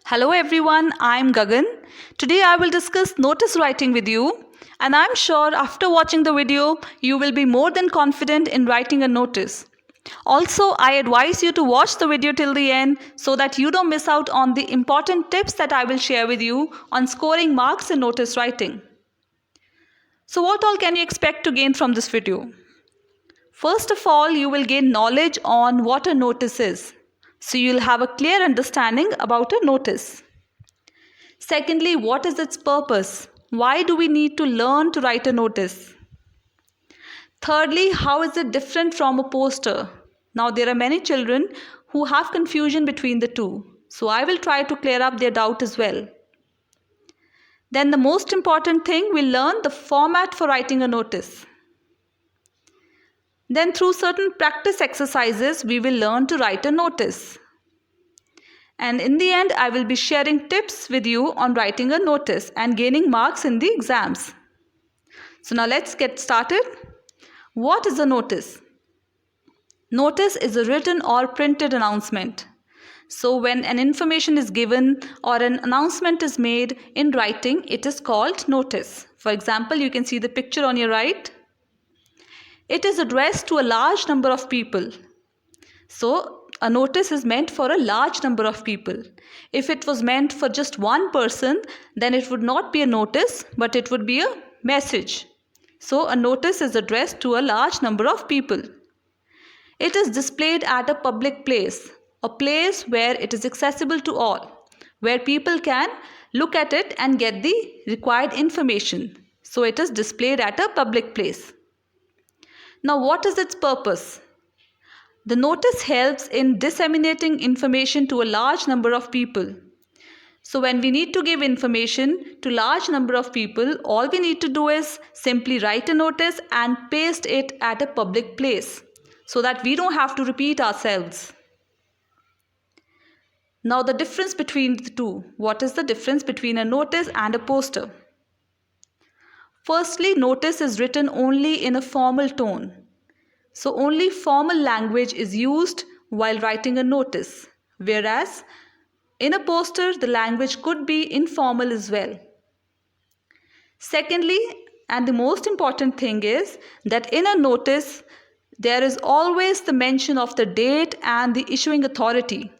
Hello everyone, I'm Gagan. Today I will discuss notice writing with you, and I'm sure after watching the video you will be more than confident in writing a notice. Also, I advise you to watch the video till the end so that you don't miss out on the important tips that I will share with you on scoring marks in notice writing. So what all can you expect to gain from this video? First of all, you will gain knowledge on what a notice is. So you'll have a clear understanding about a notice. Secondly, what is its purpose? Why do we need to learn to write a notice? Thirdly, how is it different from a poster? Now, there are many children who have confusion between the two. So I will try to clear up their doubt as well. Then the most important thing, we'll learn the format for writing a notice. Then through certain practice exercises, we will learn to write a notice. And in the end, I will be sharing tips with you on writing a notice and gaining marks in the exams. So now let's get started. What is a notice? Notice is a written or printed announcement. So when an information is given or an announcement is made in writing, it is called notice. For example, you can see the picture on your right. It is addressed to a large number of people. So a notice is meant for a large number of people. If it was meant for just one person, then it would not be a notice, but it would be a message. So a notice is addressed to a large number of people. It is displayed at a public place, a place where it is accessible to all, where people can look at it and get the required information. So it is displayed at a public place. Now, what is its purpose? The notice helps in disseminating information to a large number of people. So when we need to give information to a large number of people, all we need to do is simply write a notice and paste it at a public place so that we don't have to repeat ourselves. Now the difference between the two. What is the difference between a notice and a poster? Firstly, notice is written only in a formal tone. So only formal language is used while writing a notice, whereas in a poster, the language could be informal as well. Secondly, and the most important thing is that in a notice, there is always the mention of the date and the issuing authority.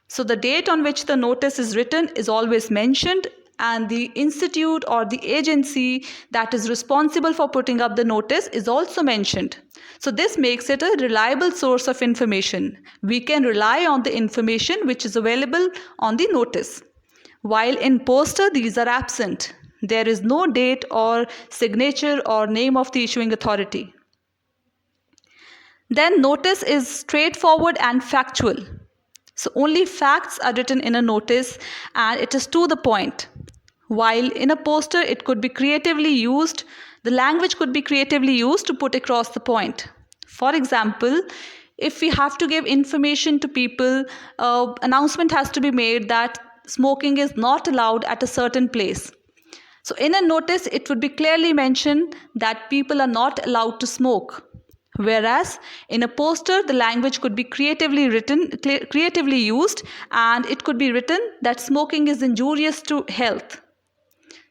So the date on which the notice is written is always mentioned, and the institute or the agency that is responsible for putting up the notice is also mentioned. So this makes it a reliable source of information. We can rely on the information which is available on the notice. While in poster, these are absent. There is no date or signature or name of the issuing authority. Then notice is straightforward and factual. So only facts are written in a notice and it is to the point. While in a poster, it could be creatively used, the language could be creatively used to put across the point. For example, if we have to give information to people, announcement has to be made that smoking is not allowed at a certain place. So in a notice, it would be clearly mentioned that people are not allowed to smoke. Whereas in a poster, the language could be creatively used, and it could be written that smoking is injurious to health.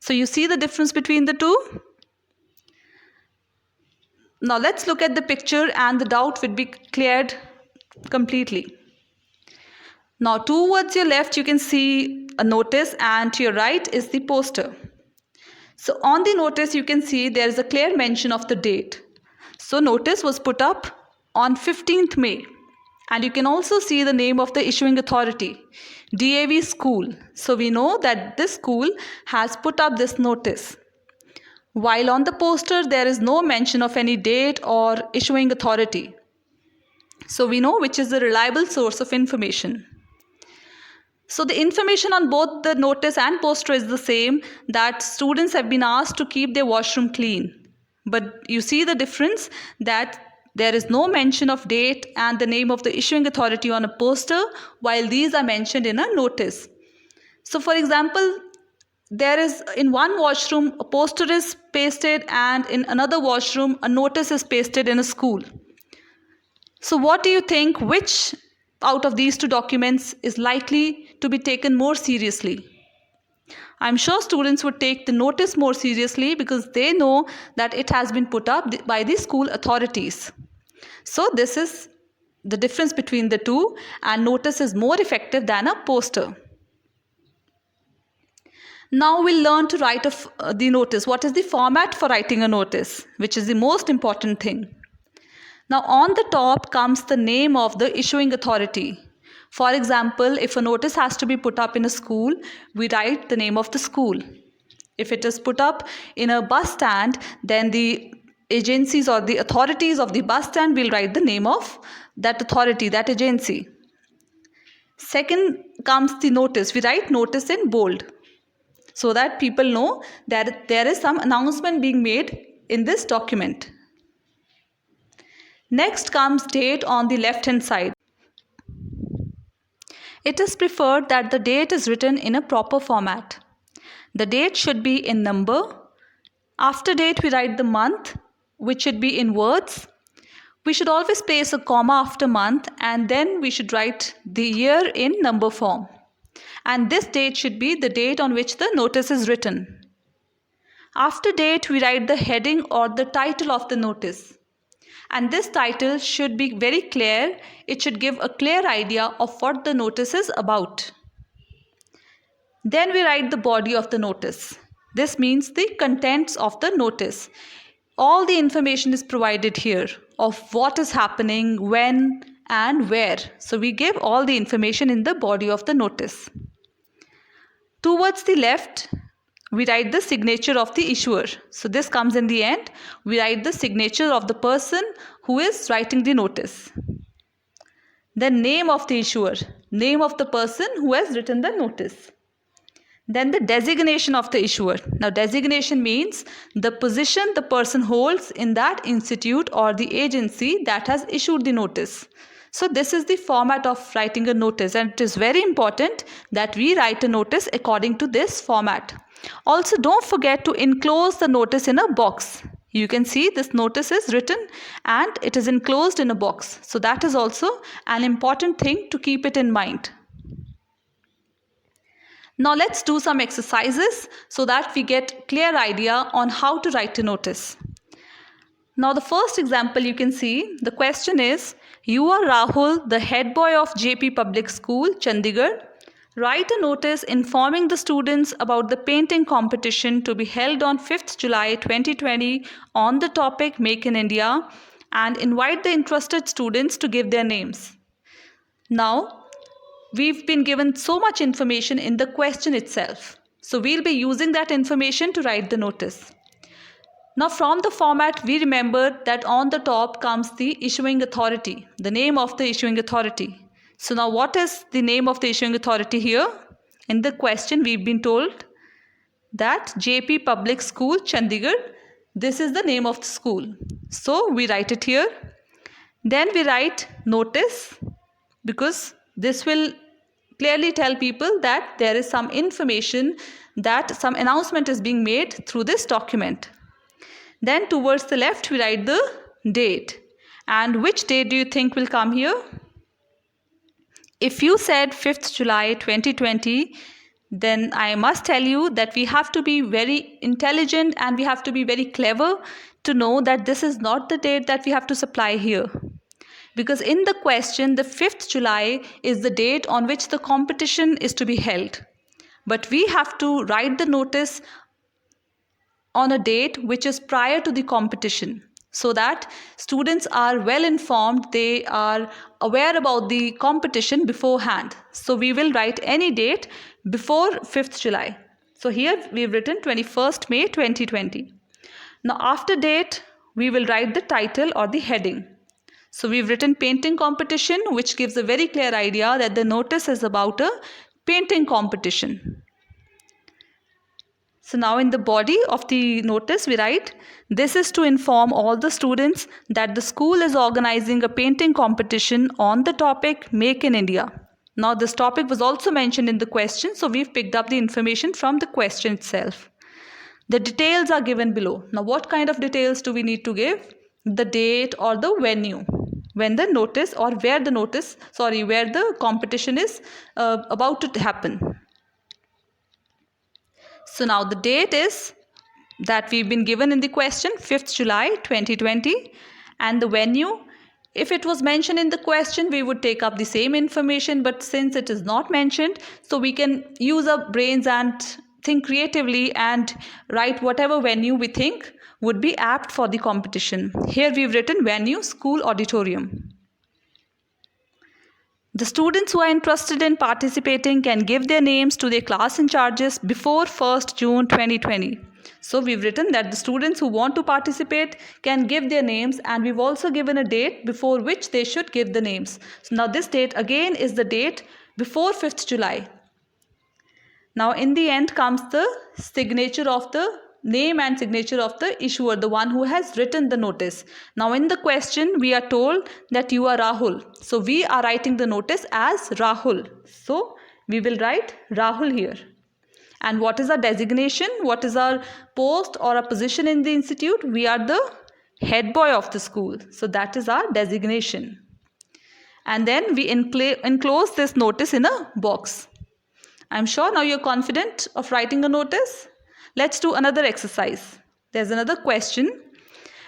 So you see the difference between the two? Now let's look at the picture and the doubt will be cleared completely. Now towards your left you can see a notice and to your right is the poster. So on the notice you can see there is a clear mention of the date. So notice was put up on 15th May. And you can also see the name of the issuing authority, DAV School. So we know that this school has put up this notice. While on the poster, there is no mention of any date or issuing authority. So we know which is a reliable source of information. So the information on both the notice and poster is the same, that students have been asked to keep their washroom clean. But you see the difference that there is no mention of date and the name of the issuing authority on a poster, while these are mentioned in a notice. So for example, there is in one washroom a poster is pasted and in another washroom a notice is pasted in a school. So what do you think, which out of these two documents is likely to be taken more seriously? I'm sure students would take the notice more seriously because they know that it has been put up by the school authorities. So this is the difference between the two, and notice is more effective than a poster. Now we'll learn to write the notice. What is the format for writing a notice, which is the most important thing. Now on the top comes the name of the issuing authority. For example, if a notice has to be put up in a school, we write the name of the school. If it is put up in a bus stand, then the agencies or the authorities of the bus stand will write the name of that authority, that agency. Second comes the notice. We write notice in bold so that people know that there is some announcement being made in this document. Next comes date on the left hand side. It is preferred that the date is written in a proper format. The date should be in number. After date, we write the month, which should be in words. We should always place a comma after month, and then we should write the year in number form. And this date should be the date on which the notice is written. After date, we write the heading or the title of the notice. And this title should be very clear. It should give a clear idea of what the notice is about. Then we write the body of the notice. This means the contents of the notice. All the information is provided here of what is happening, when and where. So we give all the information in the body of the notice. Towards the left, we write the signature of the issuer. So this comes in the end. We write the signature of the person who is writing the notice. The name of the issuer, name of the person who has written the notice. Then the designation of the issuer. Now designation means the position the person holds in that institute or the agency that has issued the notice. So this is the format of writing a notice, and it is very important that we write a notice according to this format. Also, don't forget to enclose the notice in a box. You can see this notice is written and it is enclosed in a box. So that is also an important thing to keep it in mind. Now let's do some exercises so that we get clear idea on how to write a notice. Now the first example you can see, the question is, you are Rahul, the head boy of JP Public School, Chandigarh. Write a notice informing the students about the painting competition to be held on 5th July 2020 on the topic Make in India, and invite the interested students to give their names. Now, we've been given so much information in the question itself. So we'll be using that information to write the notice. Now from the format, we remember that on the top comes the issuing authority, the name of the issuing authority. So now what is the name of the issuing authority here? In the question we've been told that JP Public School, Chandigarh, this is the name of the school. So we write it here. Then we write notice, because this will clearly tell people that there is some information, that some announcement is being made through this document. Then towards the left we write the date. And which date do you think will come here? If you said 5th July 2020, then I must tell you that we have to be very intelligent and we have to be very clever to know that this is not the date that we have to supply here. Because in the question, the 5th July is the date on which the competition is to be held. But we have to write the notice on a date which is prior to the competition, so that students are well informed, they are aware about the competition beforehand. So we will write any date before 5th July. So here we've written 21st May 2020. Now after date, we will write the title or the heading. So we've written painting competition, which gives a very clear idea that the notice is about a painting competition. So now in the body of the notice we write, this is to inform all the students that the school is organizing a painting competition on the topic Make in India. Now this topic was also mentioned in the question, so we've picked up the information from the question itself. The details are given below. Now what kind of details do we need to give? The date or the venue. when the notice or where the competition is about to happen. So now the date is that we've been given in the question, 5th July 2020, and the venue, if it was mentioned in the question, we would take up the same information, but since it is not mentioned, so we can use our brains and think creatively and write whatever venue we think would be apt for the competition. Here we've written venue, school auditorium. The students who are interested in participating can give their names to their class in charges before 1st June 2020. So we've written that the students who want to participate can give their names, and we've also given a date before which they should give the names. So now this date again is the date before 5th July. Now in the end comes the signature of the name and signature of the issuer, the one who has written the notice. Now in the question we are told that you are Rahul. So we are writing the notice as Rahul. So we will write Rahul here. And what is our designation? What is our post or a position in the institute? We are the head boy of the school. So that is our designation. And then we enclose this notice in a box. I'm sure now you're confident of writing a notice. Let's do another exercise. There's another question.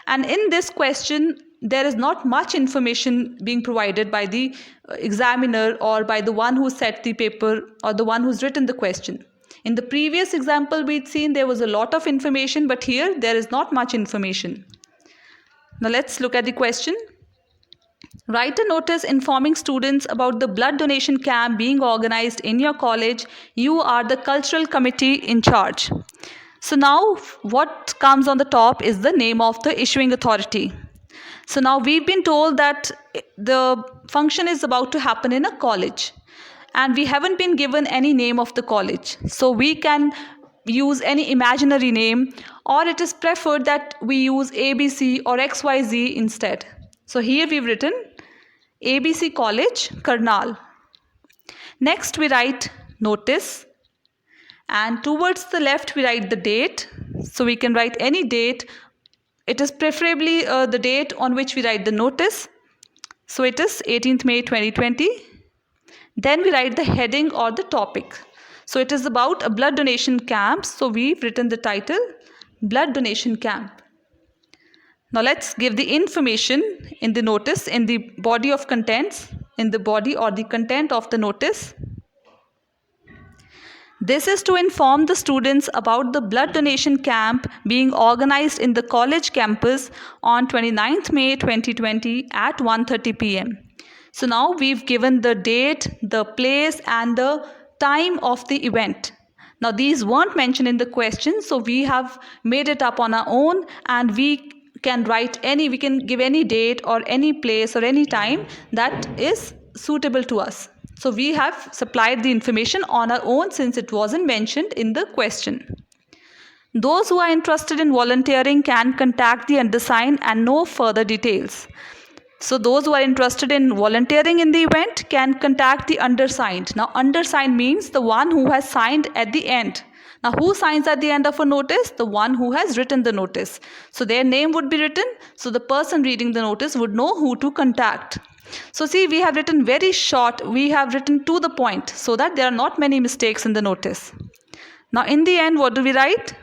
And in this question, there is not much information being provided by the examiner or by the one who set the paper or the one who's written the question. In the previous example we'd seen there was a lot of information, but here there is not much information. Now let's look at the question. Write a notice informing students about the blood donation camp being organized in your college. You are the cultural committee in charge. So now what comes on the top is the name of the issuing authority. So now we've been told that the function is about to happen in a college, and we haven't been given any name of the college. So we can use any imaginary name, or it is preferred that we use ABC or XYZ instead. So here we've written ABC College, Karnal. Next we write notice, and towards the left we write the date. So we can write any date. It is preferably the date on which we write the notice. So it is 18th May 2020. Then we write the heading or the topic. So it is about a blood donation camp. So we've written the title, Blood Donation Camp. Now let's give the information in the notice, in the body of contents, in the body or the content of the notice. This is to inform the students about the blood donation camp being organized in the college campus on 29th May 2020 at 1:30 p.m. So now we've given the date, the place and the time of the event. Now these weren't mentioned in the question, so we have made it up on our own, and we can give any date or any place or any time that is suitable to us. So we have supplied the information on our own since it wasn't mentioned in the question. Those who are interested in volunteering can contact the undersigned and know further details. So those who are interested in volunteering in the event can contact the undersigned. Now undersigned means the one who has signed at the end. Now who signs at the end of a notice? The one who has written the notice. So their name would be written, so the person reading the notice would know who to contact. So see, we have written very short, we have written to the point so that there are not many mistakes in the notice. Now in the end, what do we write?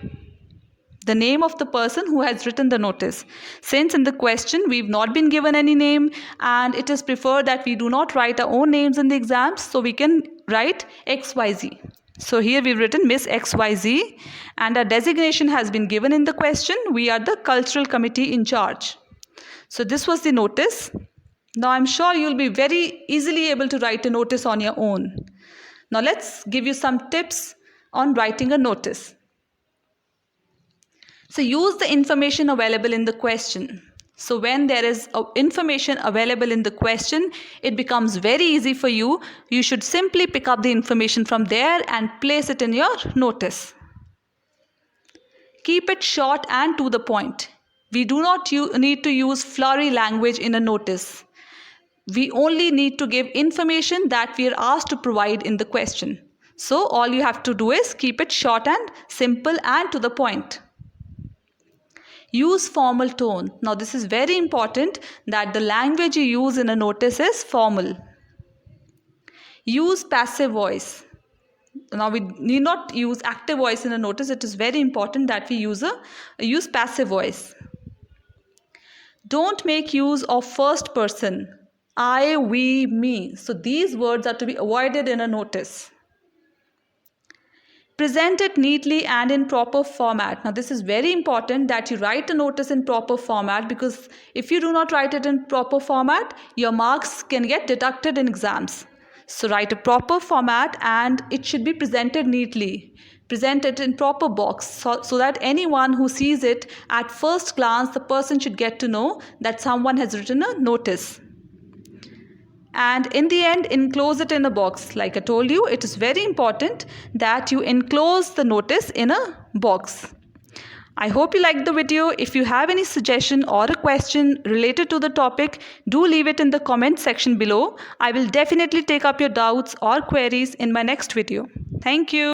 The name of the person who has written the notice. Since in the question we've not been given any name, and it is preferred that we do not write our own names in the exams, so we can write XYZ. So here we've written Miss XYZ, and our designation has been given in the question. We are the cultural committee in charge. So this was the notice. Now I'm sure you'll be very easily able to write a notice on your own. Now let's give you some tips on writing a notice. So use the information available in the question. So when there is information available in the question, it becomes very easy for you. You should simply pick up the information from there and place it in your notice. Keep it short and to the point. We do not need to use flowery language in a notice. We only need to give information that we are asked to provide in the question. So all you have to do is keep it short and simple and to the point. Use formal tone. Now this is very important that the language you use in a notice is formal. Use passive voice. Now we need not use active voice in a notice. It is very important that we use passive voice. Don't make use of first person. I, we, me. So these words are to be avoided in a notice. Present it neatly and in proper format. Now this is very important that you write a notice in proper format, because if you do not write it in proper format, your marks can get deducted in exams. So write a proper format and it should be presented neatly. Present it in proper box so that anyone who sees it at first glance, the person should get to know that someone has written a notice. And in the end, enclose it in a box. Like I told you, it is very important that you enclose the notice in a box. I hope you liked the video. If you have any suggestion or a question related to the topic, do leave it in the comment section below. I will definitely take up your doubts or queries in my next video. Thank you.